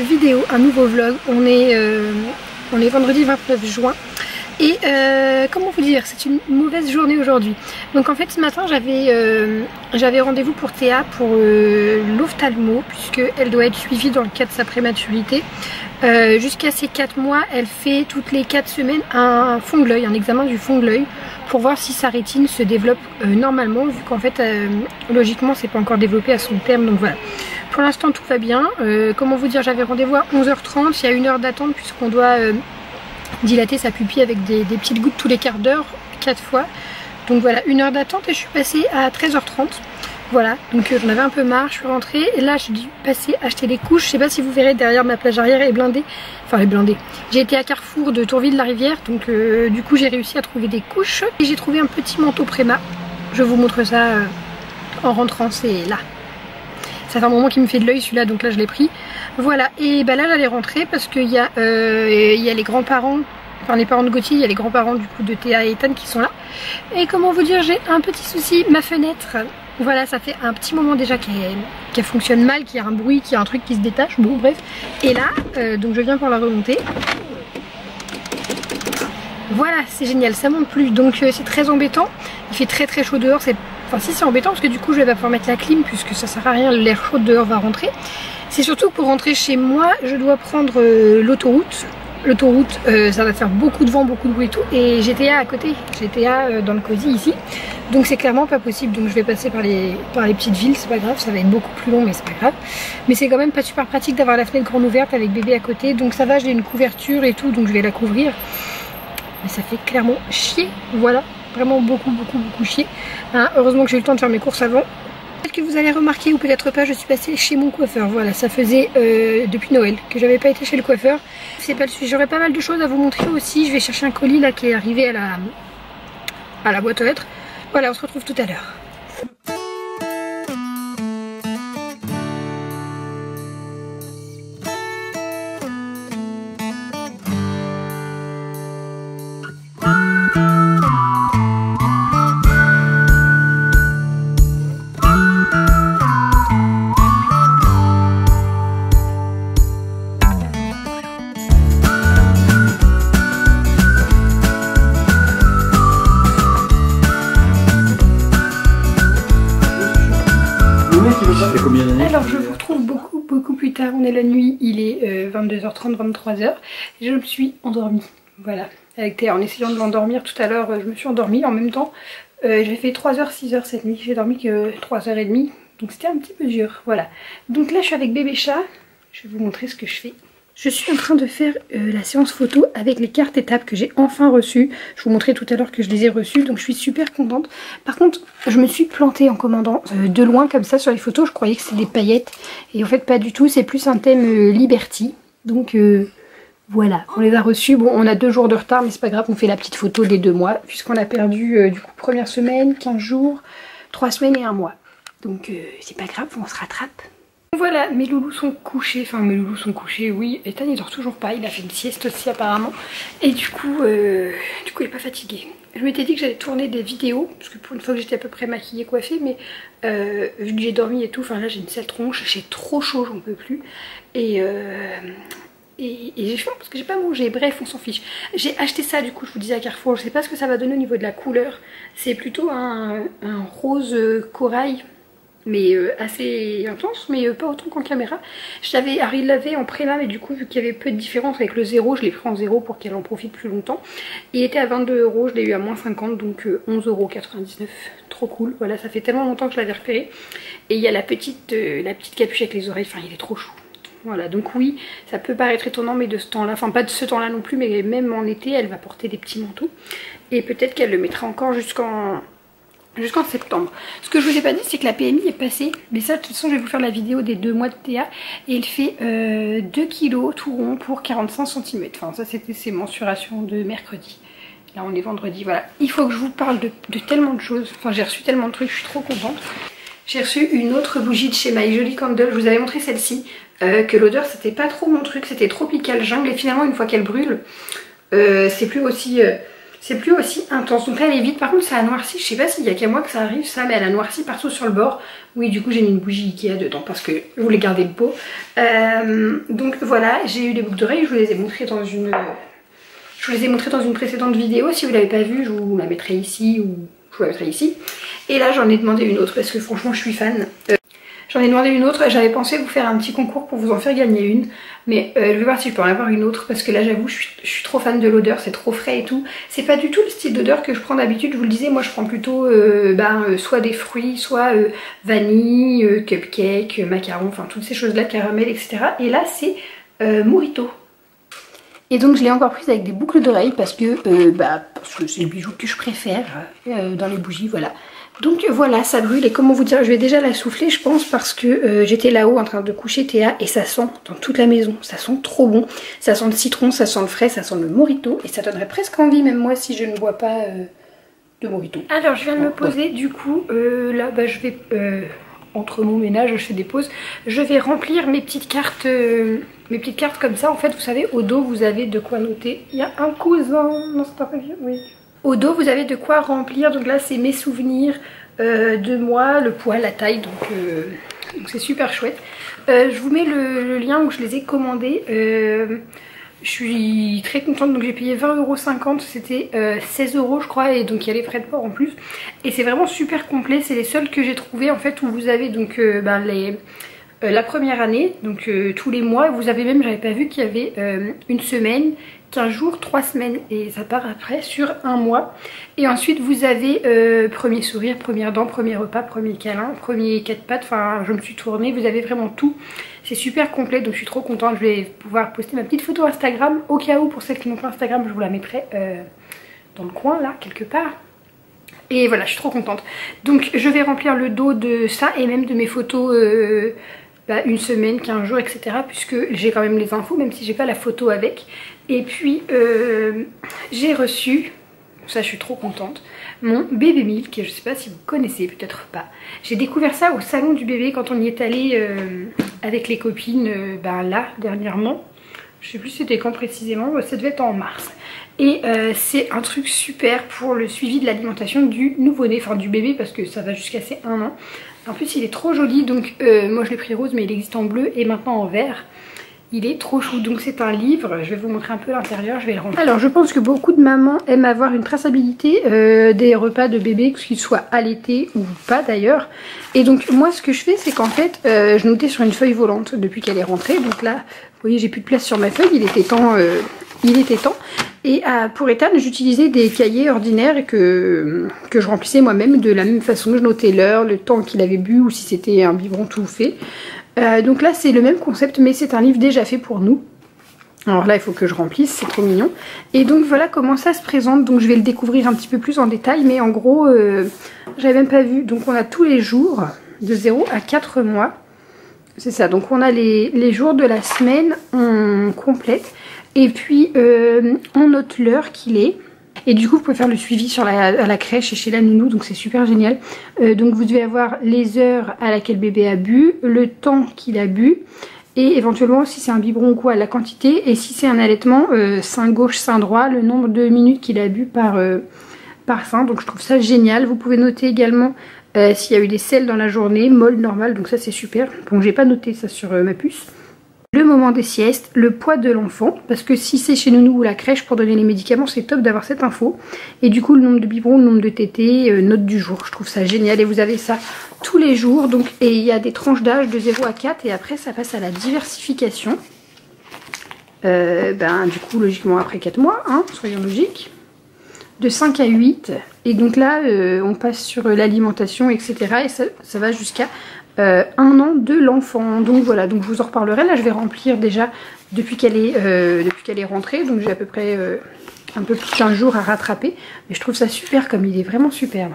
vidéo, un nouveau vlog. On est vendredi 29 juin. Et comment vous dire, c'est une mauvaise journée aujourd'hui. Donc en fait ce matin j'avais rendez-vous pour Théa pour l'ophtalmo, puisqu'elle doit être suivie dans le cas de sa prématurité. Jusqu'à ses 4 mois, elle fait toutes les 4 semaines un fond de l'œil, un examen du fond de l'œil, pour voir si sa rétine se développe normalement, vu qu'en fait logiquement c'est pas encore développé à son terme. Donc voilà, pour l'instant tout va bien. Comment vous dire, j'avais rendez-vous à 11h30, il y a 1 heure d'attente puisqu'on doit dilater sa pupille avec des petites gouttes tous les quarts d'heure, 4 fois. Donc voilà, 1 heure d'attente et je suis passée à 13h30. Voilà, donc j'en avais un peu marre, je suis rentrée et là j'ai dû passer acheter des couches. Je sais pas si vous verrez, derrière ma plage arrière est blindée. Enfin elle est blindée. J'ai été à Carrefour de Tourville-la-Rivière, donc du coup j'ai réussi à trouver des couches. Et j'ai trouvé un petit manteau Préma. Je vous montre ça en rentrant, c'est là. Ça fait un moment qu'il me fait de l'œil celui-là, donc là je l'ai pris. Voilà, et bah là j'allais rentrer parce qu'il y a les grands-parents, enfin les parents de Gauthier, il y a les grands-parents du coup de Théa et Ethan qui sont là. Et comment vous dire, j'ai un petit souci, ma fenêtre. Voilà, ça fait un petit moment déjà qu'elle fonctionne mal, qu'il y a un bruit, qu'il y a un truc qui se détache, bon bref. Et là, donc je viens pour la remonter. Voilà, c'est génial, ça monte plus, donc c'est très embêtant. Il fait très chaud dehors, enfin si c'est embêtant parce que du coup je vais pas pouvoir mettre la clim puisque ça sert à rien, l'air chaud dehors va rentrer. C'est surtout que pour rentrer chez moi, je dois prendre l'autoroute. L'autoroute, ça va faire beaucoup de vent, beaucoup de bruit et tout. Et GTA à côté, GTA dans le cosy ici. Donc c'est clairement pas possible. Donc je vais passer par les petites villes, c'est pas grave. Ça va être beaucoup plus long, mais c'est pas grave. Mais c'est quand même pas super pratique d'avoir la fenêtre grande ouverte avec bébé à côté. Donc ça va, j'ai une couverture et tout, donc je vais la couvrir. Mais ça fait clairement chier, voilà. Vraiment beaucoup chier. Hein, heureusement que j'ai eu le temps de faire mes courses avant. Que vous allez remarquer ou peut-être pas, je suis passée chez mon coiffeur. Voilà, ça faisait depuis Noël que j'avais pas été chez le coiffeur. C'est pas le sujet, j'aurais pas mal de choses à vous montrer aussi. Je vais chercher un colis là qui est arrivé à la boîte aux lettres. Voilà, on se retrouve tout à l'heure. Alors je vous retrouve beaucoup plus tard, on est la nuit, il est 22h30, 23h, et je me suis endormie, voilà, avec Théa, en essayant de l'endormir tout à l'heure, je me suis endormie en même temps, j'ai fait 3h, 6h cette nuit, j'ai dormi que 3h30, donc c'était un petit peu dur, voilà. Donc là je suis avec bébé chat, je vais vous montrer ce que je fais. Je suis en train de faire la séance photo avec les cartes étapes que j'ai enfin reçues. Je vous montrais tout à l'heure que je les ai reçues, donc je suis super contente. Par contre, je me suis plantée en commandant de loin comme ça sur les photos. Je croyais que c'était des paillettes et en fait pas du tout. C'est plus un thème Liberty. Donc voilà, on les a reçues. Bon, on a 2 jours de retard, mais c'est pas grave. On fait la petite photo des 2 mois puisqu'on a perdu du coup première semaine, 15 jours, 3 semaines et 1 mois. Donc c'est pas grave, on se rattrape. Voilà, mes loulous sont couchés, enfin mes loulous sont couchés, oui. Ethan il dort toujours pas, il a fait une sieste aussi apparemment. Et du coup il est pas fatigué. Je m'étais dit que j'allais tourner des vidéos, parce que pour une fois que j'étais à peu près maquillée, coiffée, mais vu que j'ai dormi et tout, enfin là j'ai une sale tronche, j'ai trop chaud, j'en peux plus. Et j'ai faim parce que j'ai pas mangé, bref on s'en fiche. J'ai acheté ça du coup, je vous disais à Carrefour, je sais pas ce que ça va donner au niveau de la couleur. C'est plutôt un rose corail, mais assez intense, mais pas autant qu'en caméra. Il l'avait en préla, mais du coup vu qu'il y avait peu de différence avec le 0, je l'ai pris en 0 pour qu'elle en profite plus longtemps. Il était à 22 €, je l'ai eu à moins 50, donc 11,99 €, trop cool. Voilà, ça fait tellement longtemps que je l'avais repéré. Et il y a la petite capuche avec les oreilles, enfin il est trop chou. Voilà, donc oui, ça peut paraître étonnant, mais de ce temps-là, enfin pas de ce temps-là non plus, mais même en été, elle va porter des petits manteaux. Et peut-être qu'elle le mettra encore jusqu'en septembre. Ce que je vous ai pas dit, c'est que la PMI est passée. Mais ça, de toute façon, je vais vous faire la vidéo des 2 mois de Théa. Et elle fait 2 kg tout rond pour 45 cm. Enfin, ça, c'était ses mensurations de mercredi. Là, on est vendredi, voilà. Il faut que je vous parle de tellement de choses. Enfin, j'ai reçu tellement de trucs, je suis trop contente. J'ai reçu une autre bougie de chez My Jolie Candle. Je vous avais montré celle-ci. Que l'odeur, c'était pas trop mon truc. C'était tropical jungle. Et finalement, une fois qu'elle brûle, c'est plus aussi c'est plus aussi intense. Donc là elle est vide, par contre ça a noirci, je sais pas s'il y a qu'à moi que ça arrive ça, mais elle a noirci partout sur le bord. Oui, du coup j'ai mis une bougie Ikea dedans parce que je voulais garder le pot. Donc voilà, j'ai eu les boucles d'oreilles, je vous les ai montrées dans une... précédente vidéo. Si vous l'avez pas vue, je vous la mettrai ici ou je vous la mettrai ici. Et là j'en ai demandé une autre parce que franchement je suis fan. J'en ai demandé une autre, j'avais pensé vous faire un petit concours pour vous en faire gagner une. Mais je vais voir si je peux en avoir une autre parce que là j'avoue je suis trop fan de l'odeur, c'est trop frais et tout. C'est pas du tout le style d'odeur que je prends d'habitude, je vous le disais, moi je prends plutôt soit des fruits, soit vanille, cupcake, macaron, enfin toutes ces choses là, caramel, etc. Et là c'est mojito. Et donc je l'ai encore prise avec des boucles d'oreilles parce que c'est le bijou que je préfère dans les bougies, voilà. Donc voilà, ça brûle et comment vous dire, je vais déjà la souffler je pense parce que j'étais là-haut en train de coucher Théa et ça sent dans toute la maison, ça sent trop bon. Ça sent le citron, ça sent le frais, ça sent le mojito et ça donnerait presque envie même moi si je ne bois pas de mojito. Alors je viens de me poser du coup, là je vais... entre mon ménage, je fais des pauses. Je vais remplir mes petites cartes comme ça. En fait, vous savez, au dos, vous avez de quoi noter. Il y a un cousin. Non, c'est pas prévu. Oui. Au dos, vous avez de quoi remplir. Donc là, c'est mes souvenirs de moi, le poids, la taille. Donc c'est super chouette. Je vous mets le lien où je les ai commandés. Je suis très contente, donc j'ai payé 20,50 €, c'était 16 € je crois, et donc il y a les frais de port en plus. Et c'est vraiment super complet, c'est les seuls que j'ai trouvé en fait où vous avez donc la première année, donc tous les mois. Vous avez même, j'avais pas vu qu'il y avait une semaine, 15 jours, 3 semaines et ça part après sur un mois. Et ensuite vous avez premier sourire, première dent, premier repas, premier câlin, premier 4 pattes, enfin je me suis tournée, vous avez vraiment tout. C'est super complet donc je suis trop contente, je vais pouvoir poster ma petite photo Instagram au cas où pour celles qui n'ont pas Instagram je vous la mettrai dans le coin là quelque part. Et voilà, je suis trop contente. Donc je vais remplir le dos de ça et même de mes photos une semaine, 15 jours, etc. Puisque j'ai quand même les infos, même si j'ai pas la photo avec. Et puis j'ai reçu, ça je suis trop contente, mon bébé milk. Je sais pas si vous connaissez, peut-être pas. J'ai découvert ça au salon du bébé quand on y est allé avec les copines là dernièrement. Je sais plus c'était quand précisément, ça devait être en mars. Et c'est un truc super pour le suivi de l'alimentation du nouveau-né, enfin du bébé parce que ça va jusqu'à ses 1 an. En plus il est trop joli, donc moi je l'ai pris rose mais il existe en bleu et maintenant en vert. Il est trop chou, donc c'est un livre, je vais vous montrer un peu l'intérieur, je vais le remplir. Alors je pense que beaucoup de mamans aiment avoir une traçabilité des repas de bébé, qu'ils soient allaités ou pas d'ailleurs. Et donc moi ce que je fais c'est qu'en fait je notais sur une feuille volante depuis qu'elle est rentrée. Donc là vous voyez j'ai plus de place sur ma feuille, il était temps. Et pour Ethan j'utilisais des cahiers ordinaires et que je remplissais moi-même de la même façon. Je notais l'heure, le temps qu'il avait bu ou si c'était un biberon tout fait. Donc là c'est le même concept mais c'est un livre déjà fait pour nous. Alors là il faut que je remplisse, c'est trop mignon. Et donc voilà comment ça se présente. Donc je vais le découvrir un petit peu plus en détail, mais en gros j'avais même pas vu. Donc on a tous les jours de 0 à 4 mois. C'est ça, donc on a les jours de la semaine, on complète. Et puis on note l'heure qu'il est. Et du coup vous pouvez faire le suivi à la crèche et chez la nounou, donc c'est super génial. Donc vous devez avoir les heures à laquelle bébé a bu, le temps qu'il a bu, et éventuellement si c'est un biberon ou quoi, la quantité, et si c'est un allaitement, sein gauche, sein droit, le nombre de minutes qu'il a bu par sein. Donc je trouve ça génial. Vous pouvez noter également s'il y a eu des selles dans la journée, molle, normale, donc ça c'est super. Bon j'ai pas noté ça sur ma puce. Le moment des siestes, le poids de l'enfant, parce que si c'est chez nounou ou la crèche pour donner les médicaments, c'est top d'avoir cette info. Et du coup le nombre de biberons, le nombre de tétés, note du jour, je trouve ça génial. Et vous avez ça tous les jours, donc, et il y a des tranches d'âge de 0 à 4 et après ça passe à la diversification. Du coup logiquement après 4 mois, hein, soyons logiques. De 5 à 8, et donc là on passe sur l'alimentation, etc. Et ça va jusqu'à 1 an de l'enfant. Donc voilà, donc je vous en reparlerai. Là je vais remplir déjà depuis qu'elle est rentrée, donc j'ai à peu près un peu plus de 15 jours à rattraper. Mais je trouve ça super comme il est vraiment superbe.